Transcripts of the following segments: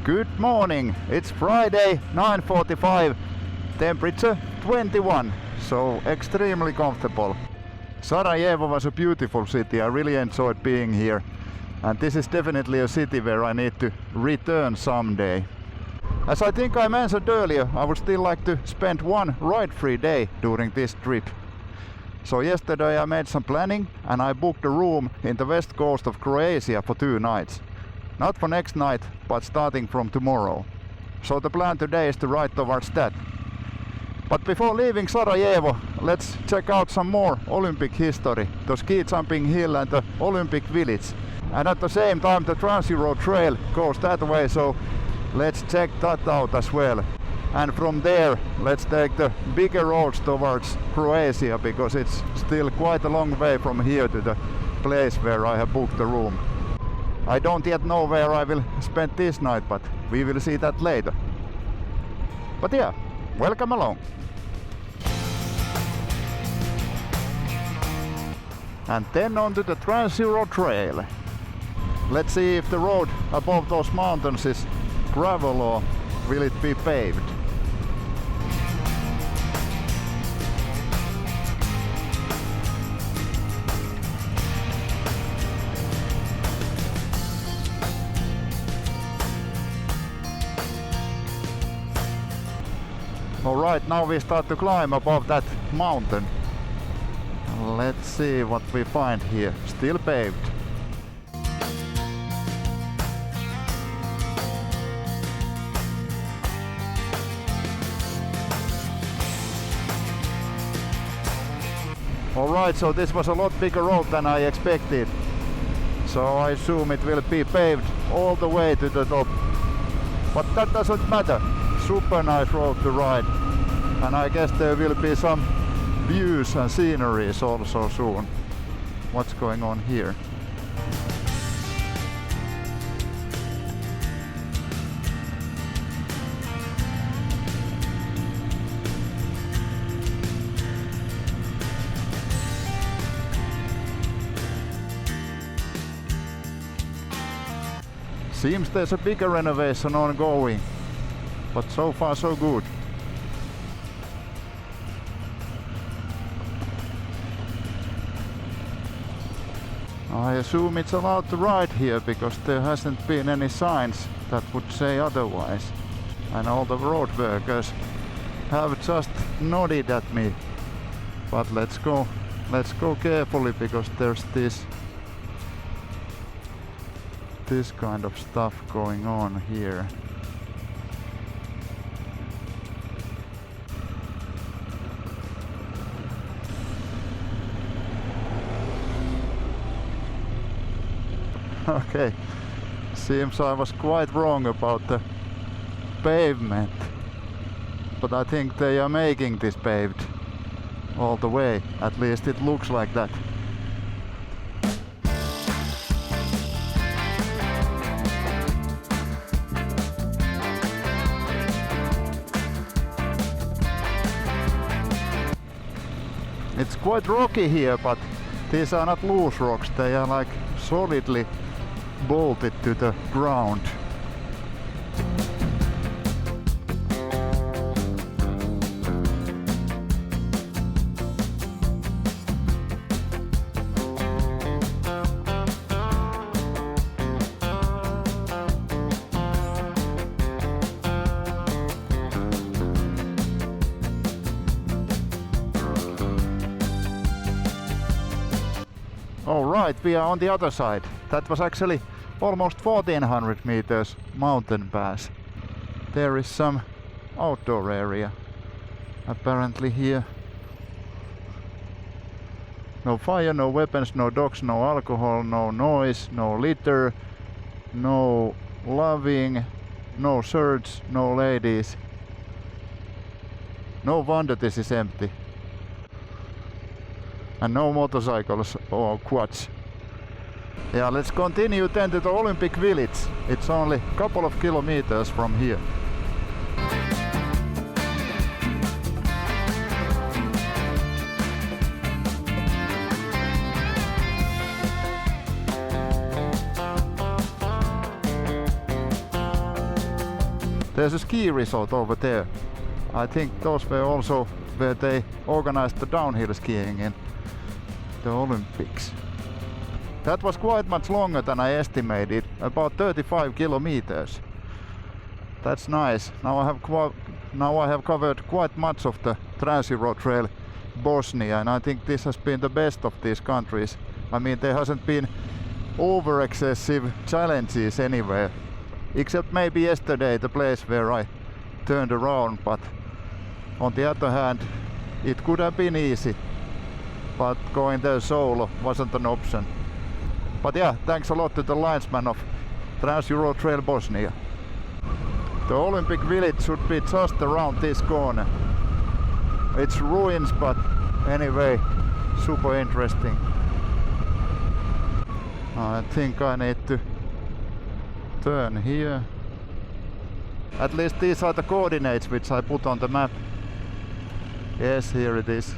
Good morning, it's Friday, 9:45, temperature 21, so extremely comfortable. Sarajevo was a beautiful city, I really enjoyed being here. And this is definitely a city where I need to return someday. As I think I mentioned earlier, I would still like to spend one ride-free day during this trip. So yesterday I made some planning and I booked a room in the west coast of Croatia for 2 nights. Not for next night, but starting from tomorrow. So the plan today is to ride towards that. But before leaving Sarajevo, let's check out some more Olympic history, the ski jumping hill and the Olympic village. And at the same time the Trans Euro Trail goes that way, so let's check that out as well. And from there, let's take the bigger roads towards Croatia, because it's still quite a long way from here to the place where I have booked the room. I don't yet know where I will spend this night, but we will see that later. But yeah, welcome along. And then on to the Trans Euro Trail. Let's see if the road above those mountains is gravel or will it be paved. Alright, now we start to climb above that mountain. Let's see what we find here. Still paved. Alright, so this was a lot bigger road than I expected. So I assume it will be paved all the way to the top. But that doesn't matter. Super nice road to ride. And I guess there will be some views and sceneries also soon. What's going on here? Seems there's a bigger renovation ongoing, but so far so good. I assume it's allowed to ride here because there hasn't been any signs that would say otherwise. And all the road workers have just nodded at me. But let's go carefully because there's this kind of stuff going on here. Okay, seems I was quite wrong about the pavement, but I think they are making this paved all the way, at least it looks like that. It's quite rocky here, but these are not loose rocks, they are like solidly bolted to the ground. Alright, we are on the other side. That was actually almost 1400 meters mountain pass. There is some outdoor area apparently here. No fire, no weapons, no dogs, no alcohol, no noise, no litter, no loving, no shirts, no ladies. No wonder this is empty. And no motorcycles or quads. Yeah, let's continue then to the Olympic village. It's only a couple of kilometers from here. There's a ski resort over there. I think those were also where they organized the downhill skiing in the Olympics. That was quite much longer than I estimated, about 35 kilometers. That's nice. Now I have covered quite much of the Trans Euro Trail Bosnia, and I think this has been the best of these countries. I mean, there hasn't been over excessive challenges anywhere, except maybe yesterday, the place where I turned around, but on the other hand, it could have been easy, but going there solo wasn't an option. But yeah, thanks a lot to the linesman of Trans Euro Trail Bosnia. The Olympic village should be just around this corner. It's ruins, but anyway, super interesting. I think I need to turn here. At least these are the coordinates which I put on the map. Yes, here it is.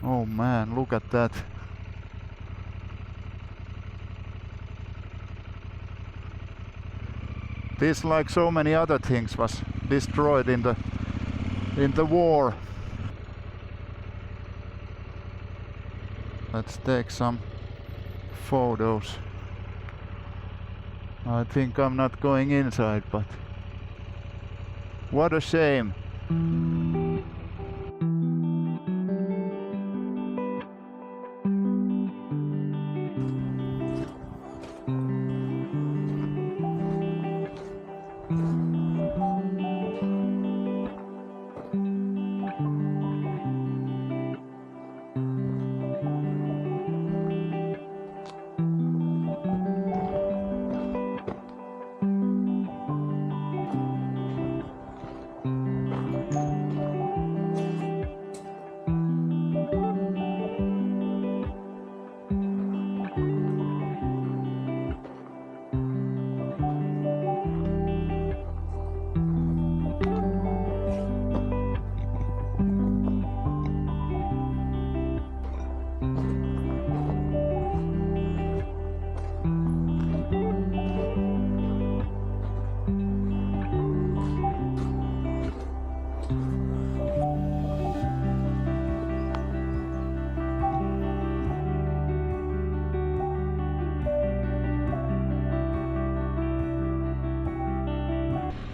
Oh man, look at that. This, like so many other things, was destroyed in the war. Let's take some photos. I think I'm not going inside, but what a shame.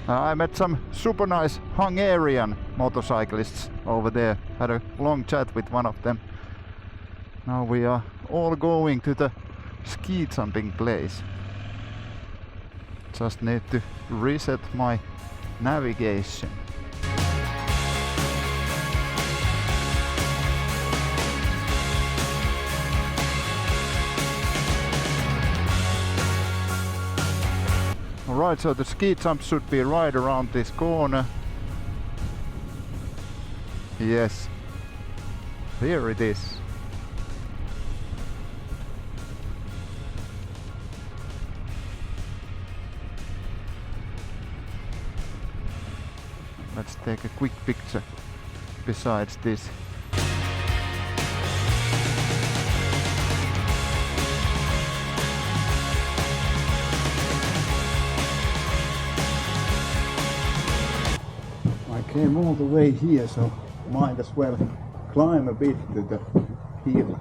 I met some super nice Hungarian motorcyclists over there. Had a long chat with one of them. Now we are all going to the ski jumping place. Just need to reset my navigation. Alright, so the ski jump should be right around this corner. Yes, here it is. Let's take a quick picture besides this. Came all the way here, so might as well climb a bit to the hill.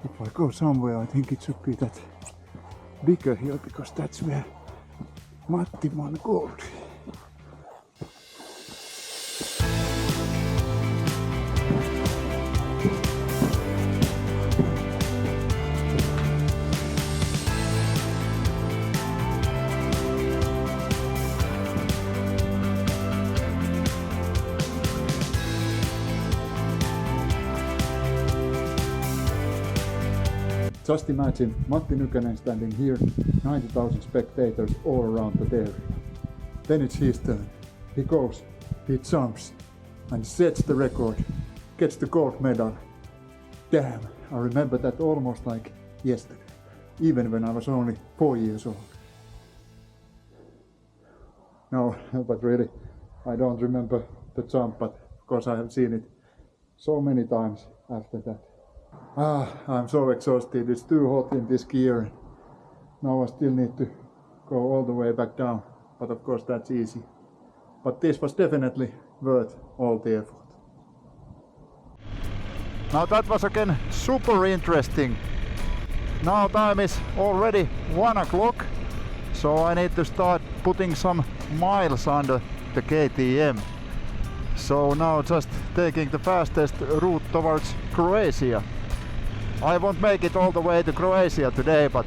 If I go somewhere, I think it should be that bigger hill, because that's where Matti won gold. Just imagine Matti Nykänen standing here, 90,000 spectators all around that area. Then it's his turn. He goes, he jumps, and sets the record, gets the gold medal. Damn, I remember that almost like yesterday, even when I was only 4 years old. No, but really, I don't remember the jump, but of course I have seen it so many times after that. I'm so exhausted, it's too hot in this gear. Now I still need to go all the way back down, but of course that's easy. But this was definitely worth all the effort. Now that was again super interesting. Now time is already 1 o'clock, so I need to start putting some miles under the KTM. So now just taking the fastest route towards Croatia. I won't make it all the way to Croatia today, but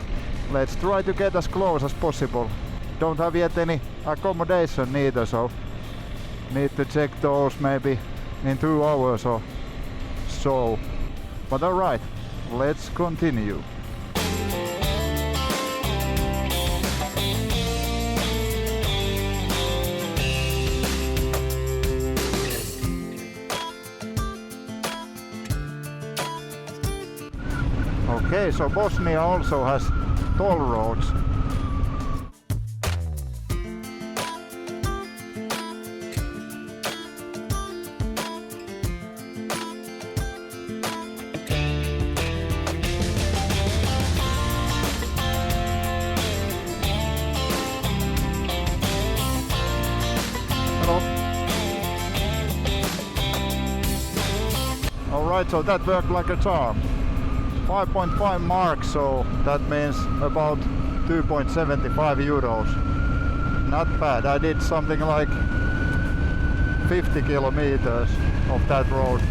let's try to get as close as possible. Don't have yet any accommodation neither, so need to check those maybe in 2 hours or so. But alright, let's continue. Okay, so Bosnia also has toll roads. Hello. Alright, so that worked like a charm. 5.5 mark, so that means about 2.75 euros. Not bad. I did something like 50 kilometers of that road.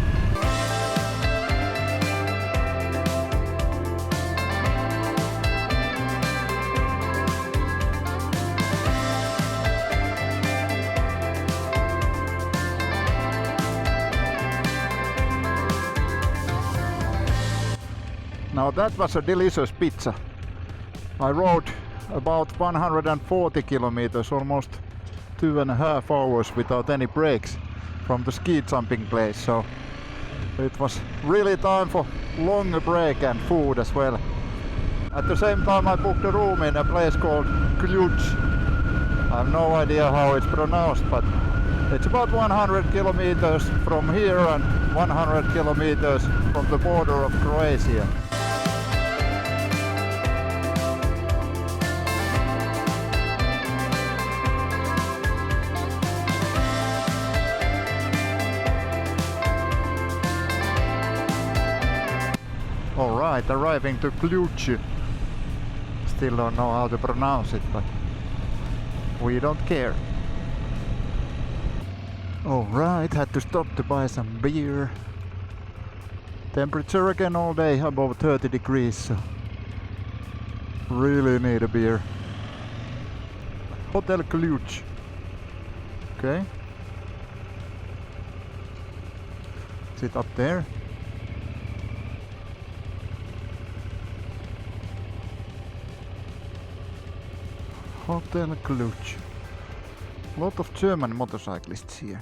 Now that was a delicious pizza. I rode about 140 kilometers, almost 2.5 hours without any breaks from the ski jumping place, so it was really time for longer break and food as well. At the same time I booked a room in a place called Ključ. I have no idea how it's pronounced, but it's about 100 kilometers from here and 100 kilometers from the border of Croatia. Alright, arriving to Ključ. Still don't know how to pronounce it, but we don't care. Alright, had to stop to buy some beer. Temperature again all day above 30 degrees, so really need a beer. Hotel Ključ. Okay. Is it up there? Hotel Ključ. Lot of German motorcyclists here.